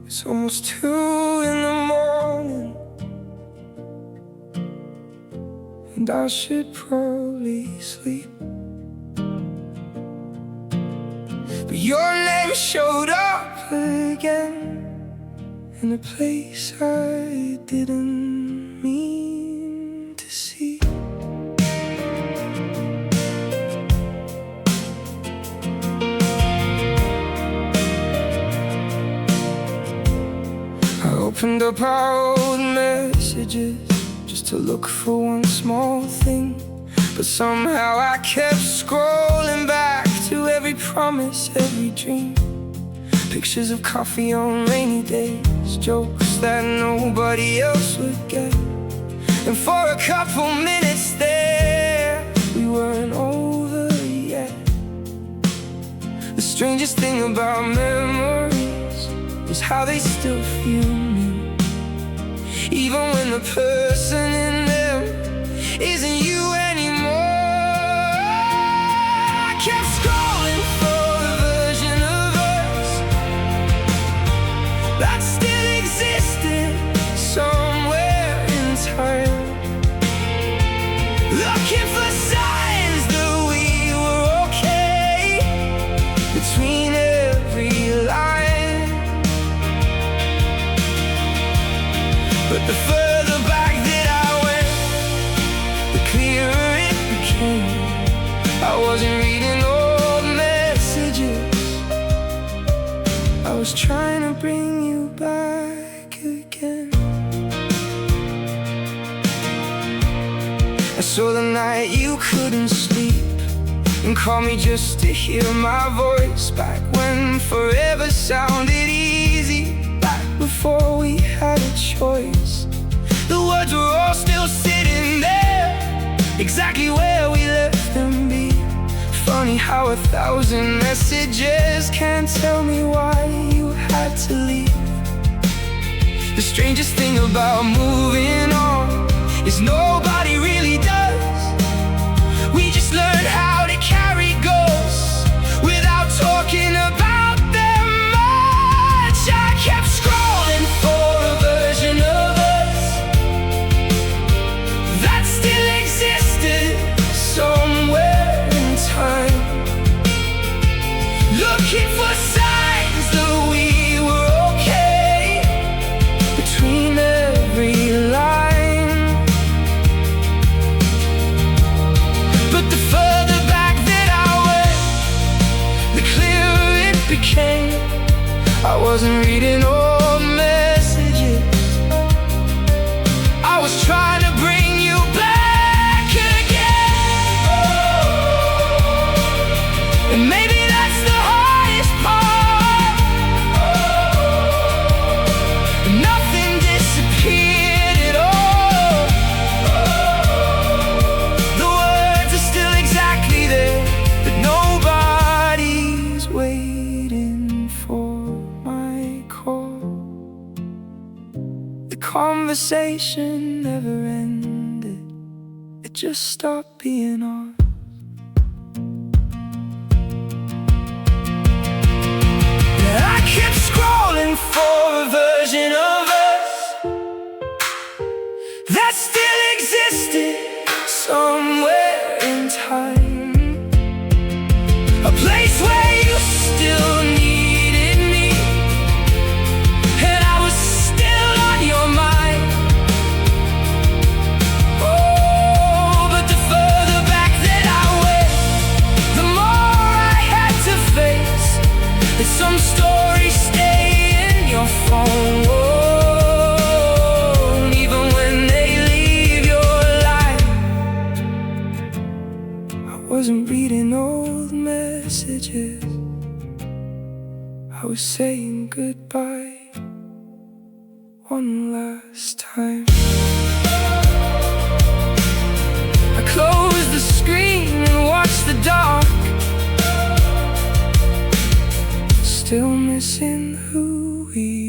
It's almost 2 in the morning, and I should probably sleep. But your name showed up again in a place I didn't mean to see. I opened up our old messages just to look for one small thing, but somehow I kept scrolling back to every promise, every dream. Pictures of coffee on rainy days, jokes that nobody else would get. And for a couple minutes there, we weren't over yet. The strangest thing about memories is how they still feel new, even when the person in them isn't you anymore. I kept scrolling for a version of us that still existed somewhere in time, looking for signs that we were okay between every line. But the further back that I went, the clearer it became. I wasn't reading old messages, I was trying to bring you back again. I saw the night you couldn't sleep and called me just to hear my voice, back when forever sounded easy, back before we had a choice. The words were all still sitting there, exactly where we left them be. Funny how 1,000 messages can't tell me why you had to leave. The strangest thing about moving on is nobody really does. We just learn how to carry ghosts without talking about them much. I kept scrolling for a version of us that still existed somewhere in time, looking for signs that we were okay between every line. But the further back that I went, the clearer it became. I wasn't reading old messages, I was trying to bring you back again. And maybe that's the hardest part. Nothing disappeared at all. The words are still exactly there, but nobody's waiting for my call. The conversation never ended, it just stopped being on. I kept scrolling for a version of us that still existed somewhere in time, a place where you still needed me, and I was still on your mind. Oh, but the further back that I went, the more I had to face that some stories stay in your phone, even when they leave your life. I wasn't reading old messages, I was saying goodbye one last time. I closed the screen and watched the dark, still missing who we